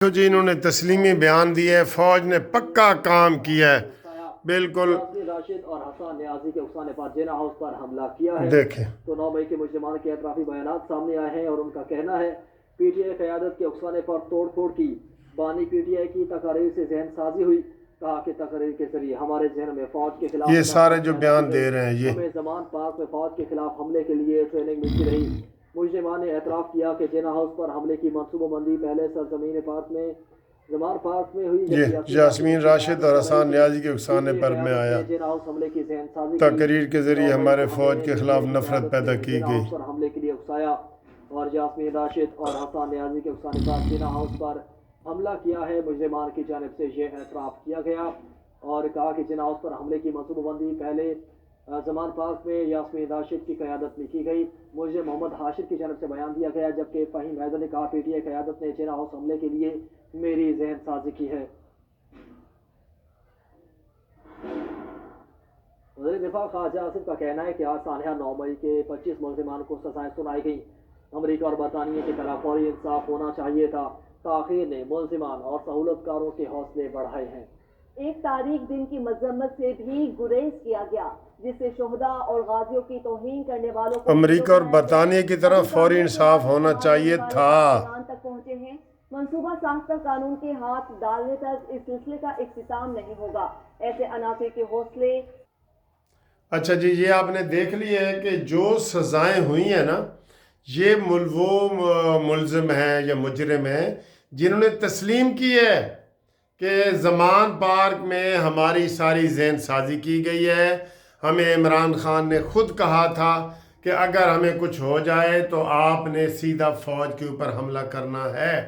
تو جی انہوں نے تسلیمی بیان دیا ہے، فوج نے پکا کام کیا ہے، بالکل راشد اور حسان نیازی کے اکسانے پر جینا ہاؤس پر حملہ کیا ہے۔ دیکھیں تو 9 مئی کے مجرمان کے اعترافی بیانات سامنے آئے ہیں اور ان کا کہنا ہے پی ٹی آئی قیادت کے اکسانے پر توڑ پھوڑ کی۔ بانی پی ٹی آئی کی تقاریر سے ذہن سازی ہوئی، کہا کہ تقریر کے ذریعے ہمارے ذہن میں فوج کے خلاف یہ سارے جو بیان دے رہے ہیں ہمیں زمان پاک میں فوج کے خلاف حملے کے لیے ٹریننگ ملتی رہی۔ مجرمان نے اعتراف کیا کہ جینا ہاؤس پر حملے کی منصوبہ بندی پہلے سرزمین پاک میں زمان پاک میں ہوئی، یہ یاسمین راشد اور حسان نیازی کے اکسانے پر میں آیا۔ جینا ہاؤس حملے کی ذہن سازی کی، تقریر کے ذریعے ہمارے فوج کے خلاف نفرت پیدا کی جینا گئی۔ ہاؤس پر حملے کے لیے اکسایا اور یاسمین راشد اور حسان نیازی کے اکسانے پر جینا ہاؤس پر حملہ کیا ہے۔ مجرمان کی جانب سے یہ اعتراف کیا گیا اور کہا کہ جینا ہاؤس پر حملے کی منصوبہ بندی پہلے زمان پاک میں یاسمین راشد کی قیادت میں کی گئی۔ مجرم محمد حاشر کی جانب سے بیان دیا گیا، جبکہ فہیم حیدر نے کہا پی ٹی آئی قیادت نے جینا ہاؤس حملے کے لیے میری ذہن سازی کی ہے۔ وزیر دفاع خواجہ آصف کا کہنا ہے کہ آج سانحہ 9 مئی کے 25 ملزمان کو سزائیں سنائی گئیں۔ امریکہ اور برطانیہ کی طرح فوری انصاف ہونا چاہیے تھا۔ تاخیر نے ملزمان اور سہولت کاروں کے حوصلے بڑھائے ہیں۔ ایک تاریخ دن کی مذمت سے بھی گریز کیا گیا، جس سے شہداء اور غازیوں کی توہین کرنے والوں کو امریکہ اور برطانیہ کی طرف فوری انصاف ہونا چاہیے تھا۔ تک پہنچے ہیں۔ منصوبہ ساختہ قانون کے ہاتھ ڈالنے تک اس سلسلے کا اختتام نہیں ہوگا۔ ایسے عناصر کے حوصلے۔ اچھا جی، یہ آپ نے دیکھ لیا ہے کہ جو سزائیں ہوئی ہیں نا، یہ وہ ملزم ہیں یا مجرم ہیں جنہوں نے تسلیم کی ہے کہ زمان پارک میں ہماری ساری ذہن سازی کی گئی ہے۔ ہمیں عمران خان نے خود کہا تھا کہ اگر ہمیں کچھ ہو جائے تو آپ نے سیدھا فوج کے اوپر حملہ کرنا ہے،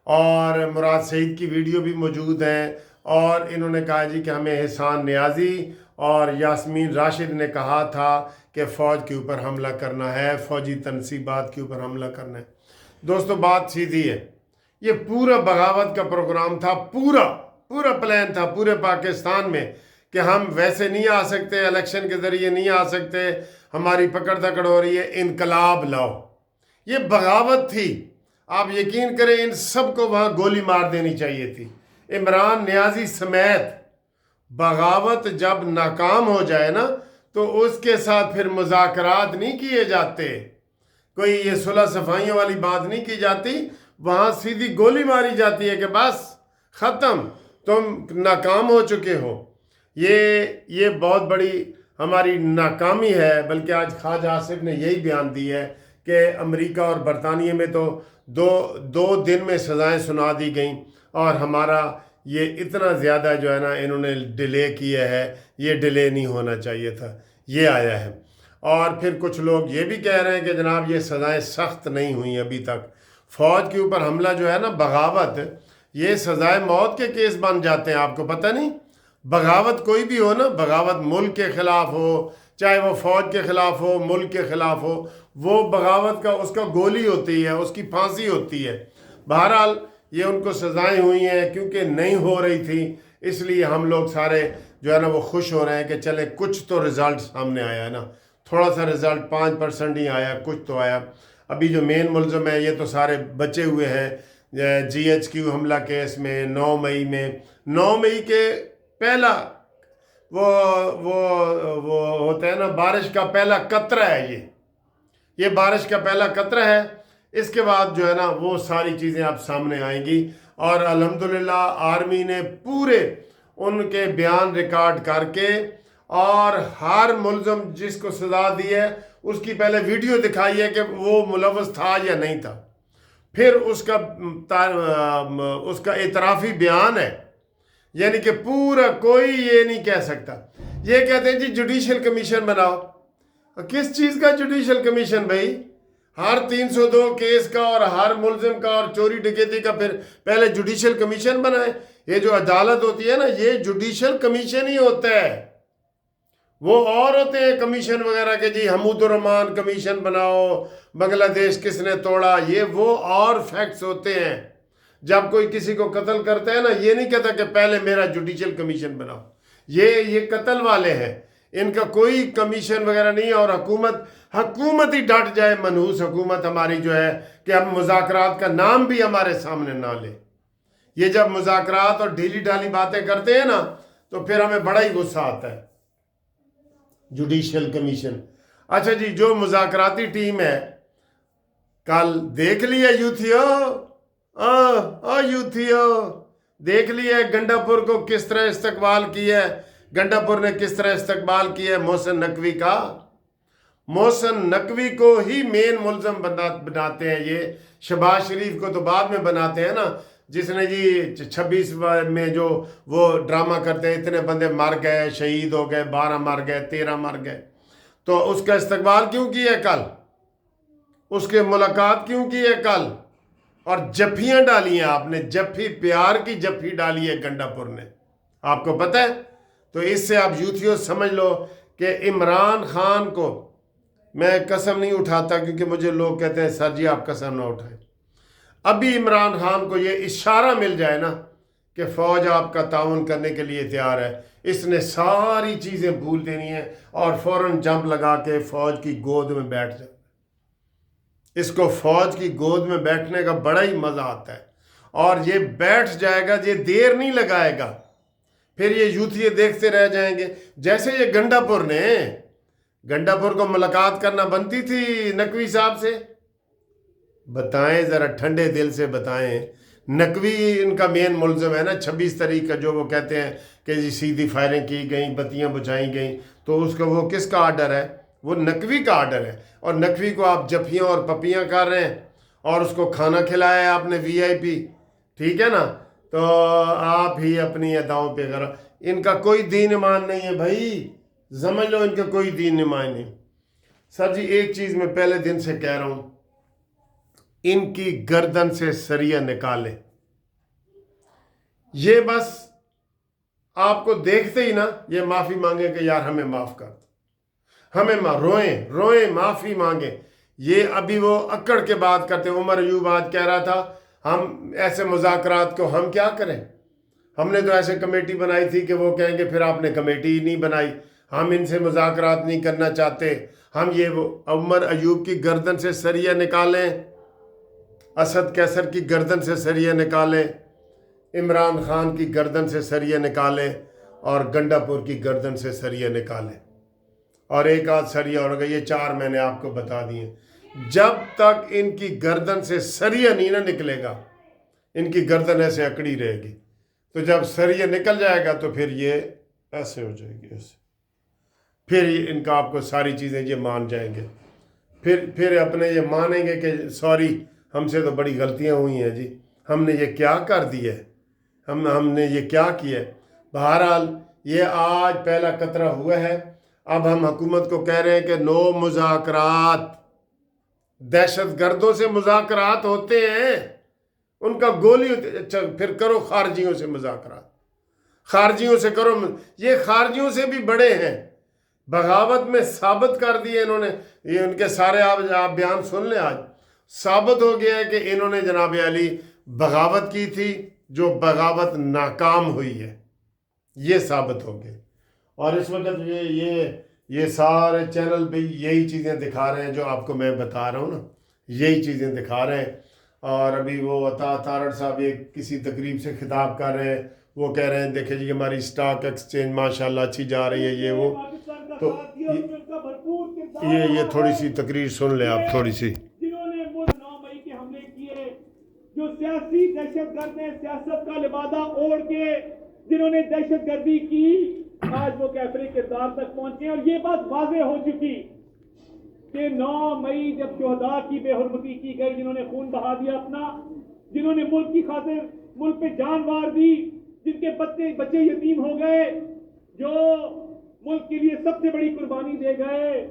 اور مراد سعید کی ویڈیو بھی موجود ہیں، اور انہوں نے کہا جی کہ ہمیں حسان نیازی اور یاسمین راشد نے کہا تھا کہ فوج کے اوپر حملہ کرنا ہے، فوجی تنصیبات کے اوپر حملہ کرنا ہے۔ دوستو بات سیدھی ہے، یہ پورا بغاوت کا پروگرام تھا، پورا پلان تھا پورے پاکستان میں کہ ہم ویسے نہیں آ سکتے، الیکشن کے ذریعے نہیں آ سکتے، ہماری پکڑ دکڑ ہو رہی ہے، انقلاب لاؤ۔ یہ بغاوت تھی۔ آپ یقین کریں ان سب کو وہاں گولی مار دینی چاہیے تھی، عمران نیازی سمیت۔ بغاوت جب ناکام ہو جائے نا تو اس کے ساتھ پھر مذاکرات نہیں کیے جاتے، کوئی یہ صلح صفائیوں والی بات نہیں کی جاتی، وہاں سیدھی گولی ماری جاتی ہے کہ بس ختم، تم ناکام ہو چکے ہو۔ یہ بہت بڑی ہماری ناکامی ہے۔ بلکہ آج خواجہ آصف نے یہی بیان دی ہے کہ امریکہ اور برطانیہ میں تو دو دن میں سزائیں سنا دی گئیں، اور ہمارا یہ اتنا زیادہ جو ہے نا انہوں نے ڈیلے کیا ہے، یہ ڈیلے نہیں ہونا چاہیے تھا، یہ آیا ہے۔ اور پھر کچھ لوگ یہ بھی کہہ رہے ہیں کہ جناب یہ سزائیں سخت نہیں ہوئیں ابھی تک۔ فوج کے اوپر حملہ جو ہے نا، بغاوت، یہ سزائے موت کے کیس بن جاتے ہیں، آپ کو پتہ نہیں؟ بغاوت کوئی بھی ہو نا، بغاوت ملک کے خلاف ہو، چاہے وہ فوج کے خلاف ہو، ملک کے خلاف ہو، وہ بغاوت کا اس کا گولی ہوتی ہے، اس کی پھانسی ہوتی ہے۔ بہرحال یہ ان کو سزائیں ہوئی ہیں کیونکہ نہیں ہو رہی تھی، اس لیے ہم لوگ سارے جو ہے نا وہ خوش ہو رہے ہیں کہ چلے کچھ تو رزلٹ سامنے آیا ہے نا، تھوڑا سا رزلٹ 5% ہی آیا، کچھ تو آیا۔ ابھی جو مین ملزم ہے یہ تو سارے بچے ہوئے ہیں۔ GHQ حملہ کیس میں 9 مئی میں، 9 مئی کے پہلا وہ ہوتا ہے نا، بارش کا پہلا قطرہ ہے یہ بارش کا پہلا قطرہ ہے۔ اس کے بعد جو ہے نا وہ ساری چیزیں اب سامنے آئیں گی، اور الحمدللہ آرمی نے پورے ان کے بیان ریکارڈ کر کے، اور ہر ملزم جس کو سزا دی ہے اس کی پہلے ویڈیو دکھائی ہے کہ وہ ملوث تھا یا نہیں تھا، پھر اس کا اعترافی بیان ہے۔ یعنی کہ پورا کوئی یہ نہیں کہہ سکتا۔ یہ کہتے ہیں جی جوڈیشل کمیشن بناؤ۔ کس چیز کا جوڈیشل کمیشن بھائی؟ ہر 302 کیس کا اور ہر ملزم کا اور چوری ڈکیتی کا پھر پہلے جوڈیشل کمیشن بنائے؟ یہ جو عدالت ہوتی ہے نا، یہ جوڈیشل کمیشن ہی ہوتا ہے۔ وہ اور ہوتے ہیں کمیشن وغیرہ کے، جی حمود الرحمان کمیشن بناؤ، بنگلہ دیش کس نے توڑا، یہ وہ اور فیکٹس ہوتے ہیں۔ جب کوئی کسی کو قتل کرتا ہے نا، یہ نہیں کہتا کہ پہلے میرا جوڈیشل کمیشن بناؤ، یہ قتل والے ہیں، ان کا کوئی کمیشن وغیرہ نہیں ہے۔ اور حکومت ہی ڈٹ جائے، منحوس حکومت ہماری جو ہے، کہ ہم مذاکرات کا نام بھی ہمارے سامنے نہ لے۔ یہ جب مذاکرات اور ڈھیلی ڈھالی باتیں کرتے ہیں نا تو پھر ہمیں بڑا ہی غصہ آتا ہے. Judicial commission. اچھا جی، جو مذاکراتی ٹیم ہے، کل دیکھ لیا یوتھیو دیکھ لیا گنڈا پور کو کس طرح استقبال کیا ہے. گنڈا پور نے کس طرح استقبال کیا ہے محسن نقوی کا. محسن نقوی کو ہی مین ملزم بناتے ہیں. یہ شہباز شریف کو تو بعد میں بناتے ہیں نا، جس نے جی 26 میں جو وہ ڈرامہ کرتے ہیں اتنے بندے مر گئے، شہید ہو گئے، 12 مر گئے، 13 مر گئے، تو اس کا استقبال کیوں کیا ہے کل؟ اس کے ملاقات کیوں کی ہے کل؟ اور جفیاں ڈالی ہیں آپ نے، جفی پیار کی جفی ڈالی ہے گنڈا پور نے، آپ کو پتہ ہے. تو اس سے آپ یوتھیو سمجھ لو کہ عمران خان کو، میں قسم نہیں اٹھاتا کیونکہ مجھے لوگ کہتے ہیں سر جی آپ قسم نہ اٹھائیں، ابھی عمران خان کو یہ اشارہ مل جائے نا کہ فوج آپ کا تعاون کرنے کے لیے تیار ہے، اس نے ساری چیزیں بھول دینی ہیں اور فوراً جمپ لگا کے فوج کی گود میں بیٹھ جائے. اس کو فوج کی گود میں بیٹھنے کا بڑا ہی مزہ آتا ہے، اور یہ بیٹھ جائے گا، یہ دیر نہیں لگائے گا. پھر یہ یوتھیے دیکھتے رہ جائیں گے. جیسے یہ گنڈا پور کو ملاقات کرنا بنتی تھی نقوی صاحب سے. بتائیں ذرا ٹھنڈے دل سے بتائیں، نقوی ان کا مین ملزم ہے نا 26 تاریخ کا، جو وہ کہتے ہیں کہ جی سیدھی فائرنگ کی گئیں، بتیاں بجھائی گئیں، تو اس کا وہ کس کا آرڈر ہے؟ وہ نقوی کا آرڈر ہے. اور نقوی کو آپ جفیاں اور پپیاں کر رہے ہیں، اور اس کو کھانا کھلایا ہے آپ نے VIP، ٹھیک ہے نا. تو آپ ہی اپنی اداؤں پہ کرو. ان کا کوئی دین ایمان نہیں ہے بھائی، سمجھ لو ان کا کوئی دین ایمان نہیں. سر جی ایک چیز میں پہلے دن سے کہہ رہا ہوں، ان کی گردن سے سریہ نکالیں. یہ بس آپ کو دیکھتے ہی نا یہ معافی مانگے کہ یار ہمیں معاف کر دو، ہمیں روئیں معافی مانگیں. یہ ابھی وہ اکڑ کے بات کرتے. عمر ایوب آج کہہ رہا تھا ہم ایسے مذاکرات کو ہم کیا کریں، ہم نے تو ایسے کمیٹی بنائی تھی کہ وہ کہیں گے پھر آپ نے کمیٹی ہی نہیں بنائی، ہم ان سے مذاکرات نہیں کرنا چاہتے. ہم یہ وہ عمر ایوب کی گردن سے سریہ نکالیں، اسد کیسر کی گردن سے سریہ نکالیں، عمران خان کی گردن سے سریہ نکالیں، اور گنڈا پور کی گردن سے سریہ نکالیں، اور ایک آدھ سریہ اور یہ 4 میں نے آپ کو بتا دیے. جب تک ان کی گردن سے سریہ نہیں نہ نکلے گا، ان کی گردن ایسے اکڑی رہے گی. تو جب سریہ نکل جائے گا تو پھر یہ ایسے ہو جائے گی، ایسے پھر ان کا آپ کو ساری چیزیں یہ مان جائیں گے. پھر اپنے یہ مانیں گے کہ سوری ہم سے تو بڑی غلطیاں ہوئی ہیں جی، ہم نے یہ کیا کر دیا ہے، ہم نے یہ کیا کیا ہے. بہرحال یہ آج پہلا قطرہ ہوا ہے. اب ہم حکومت کو کہہ رہے ہیں کہ نو مذاکرات. دہشت گردوں سے مذاکرات ہوتے ہیں، ان کا گولی ہوتی. اچھا پھر کرو خارجیوں سے مذاکرات، خارجیوں سے کرو. یہ خارجیوں سے بھی بڑے ہیں، بغاوت میں ثابت کر دیے انہوں نے. یہ ان کے سارے آپ بیان سن لیں، آج ثابت ہو گیا ہے کہ انہوں نے جناب علی بغاوت کی تھی، جو بغاوت ناکام ہوئی ہے، یہ ثابت ہو گیا. اور اس وقت یہ سارے چینل پہ یہی چیزیں دکھا رہے ہیں جو آپ کو میں بتا رہا ہوں نا، یہی چیزیں دکھا رہے ہیں. اور ابھی وہ عطا تارڑ صاحب ایک کسی تقریب سے خطاب کر رہے ہیں، وہ کہہ رہے ہیں دیکھیں جی ہماری سٹاک ایکسچینج ماشاءاللہ اچھی جا رہی ہے، یہ وہ. تو یہ تھوڑی سی تقریر سن لیں آپ، تھوڑی سی. جنہوں نے 9 مئی کے حملے کیے، جو سیاسی دہشت گرد ہیں، سیاست کا لبادہ اوڑھ کے جنہوں نے دہشت گردی کی، آج وہ کیفر کردار تک پہنچے. اور یہ بات واضح ہو چکی کہ 9 مئی جب شہداء کی بے حرمتی کی گئی، جنہوں نے خون بہا دیا اپنا، جنہوں نے ملک کی خاطر ملک پہ جان مار دی، جن کے بچے یتیم ہو گئے، جو ملک کے لیے سب سے بڑی قربانی دے گئے،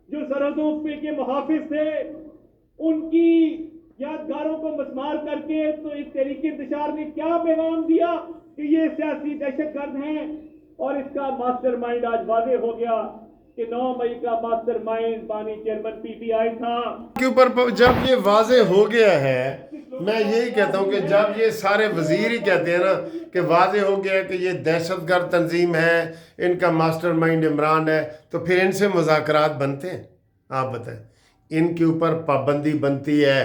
جو سرحدوں پہ کے محافظ تھے، ان کی یادگاروں کو مسمار کر کے تو اس تحریک انتشار نے کیا پیغام دیا کہ یہ سیاسی دہشت گرد ہیں. اور اس کا ماسٹر مائنڈ آج واضح ہو گیا کہ 9 مئی کا ماسٹر مائنڈ بانی چیئرمین PTI تھا. کے اوپر جب یہ واضح ہو گیا ہے، میں یہی کہتا ہوں کہ جب یہ سارے وزیر ہی کہتے ہیں نا کہ واضح ہو گیا کہ یہ دہشت گرد تنظیم ہے، ان کا ماسٹر مائنڈ عمران ہے، تو پھر ان سے مذاکرات بنتے ہیں؟ آپ بتائیں، ان کے اوپر پابندی بنتی ہے.